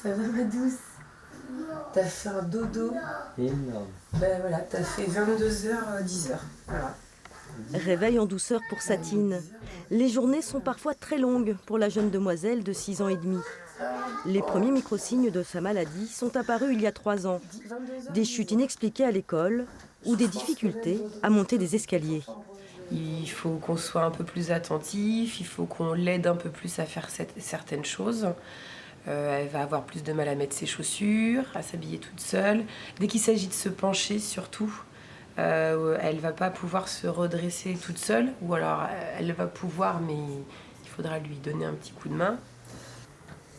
Ça va ma douce? T'as fait un dodo? Énorme. Ben voilà, t'as fait 22h, 10h. Voilà. Réveil en douceur pour Satine. Les journées sont parfois très longues pour la jeune demoiselle de 6 ans et demi. Les premiers microsignes de sa maladie sont apparus il y a 3 ans. Des chutes inexpliquées à l'école ou des difficultés à monter des escaliers. Il faut qu'on soit un peu plus attentif, il faut qu'on l'aide un peu plus à faire certaines choses. Elle va avoir plus de mal à mettre ses chaussures, à s'habiller toute seule. Dès qu'il s'agit de se pencher, surtout, elle va pas pouvoir se redresser toute seule. Ou alors, elle va pouvoir, mais il faudra lui donner un petit coup de main.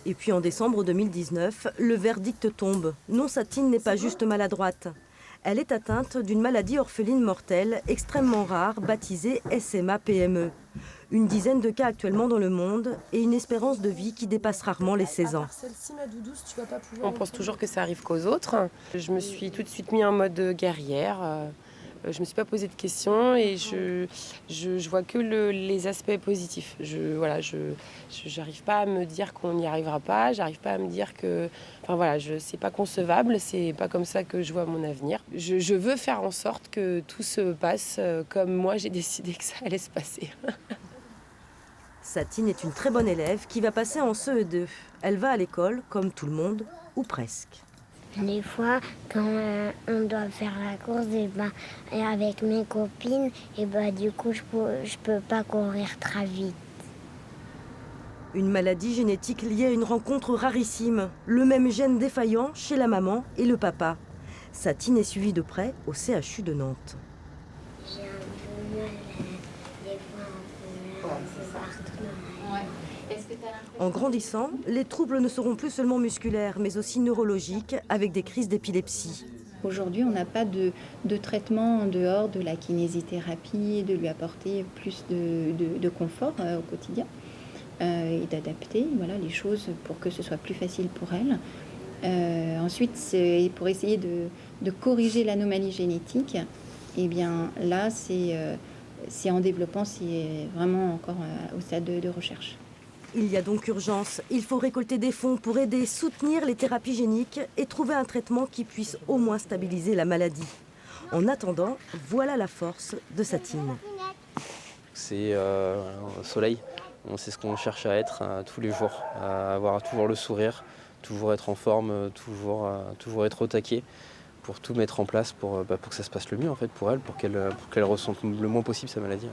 Et puis en décembre 2019, le verdict tombe. Non, Satine n'est pas juste maladroite. Elle est atteinte d'une maladie orpheline mortelle extrêmement rare, baptisée SMA-PME. Une dizaine de cas actuellement dans le monde et une espérance de vie qui dépasse rarement les 16 ans. On pense toujours que ça arrive qu'aux autres. Je me suis tout de suite mis en mode guerrière. Je ne me suis pas posé de questions et je vois que les aspects positifs. J'arrive pas à me dire qu'on n'y arrivera pas. J'arrive pas à me dire que... Enfin voilà, c'est pas concevable. C'est pas comme ça que je vois mon avenir. Je veux faire en sorte que tout se passe comme moi j'ai décidé que ça allait se passer. Satine est une très bonne élève qui va passer en CE2. Elle va à l'école, comme tout le monde, ou presque. Des fois, quand on doit faire la course, et avec mes copines, du coup, je peux pas courir très vite. Une maladie génétique liée à une rencontre rarissime. Le même gène défaillant chez la maman et le papa. Satine est suivie de près au CHU de Nantes. J'ai un peu mal, des fois un peu partout dans la vie. En grandissant, les troubles ne seront plus seulement musculaires, mais aussi neurologiques, avec des crises d'épilepsie. Aujourd'hui, on n'a pas de traitement en dehors de la kinésithérapie, de lui apporter plus de confort au quotidien et d'adapter les choses pour que ce soit plus facile pour elle. Ensuite, c'est pour essayer de corriger l'anomalie génétique. Et bien là, c'est en développement, c'est vraiment encore au stade de recherche. Il y a donc urgence. Il faut récolter des fonds pour aider, soutenir les thérapies géniques et trouver un traitement qui puisse au moins stabiliser la maladie. En attendant, voilà la force de Satine. C'est un soleil. C'est ce qu'on cherche à être tous les jours, à avoir toujours le sourire, toujours être en forme, toujours être au taquet, pour tout mettre en place pour que ça se passe le mieux en fait pour elle, pour qu'elle ressente le moins possible sa maladie.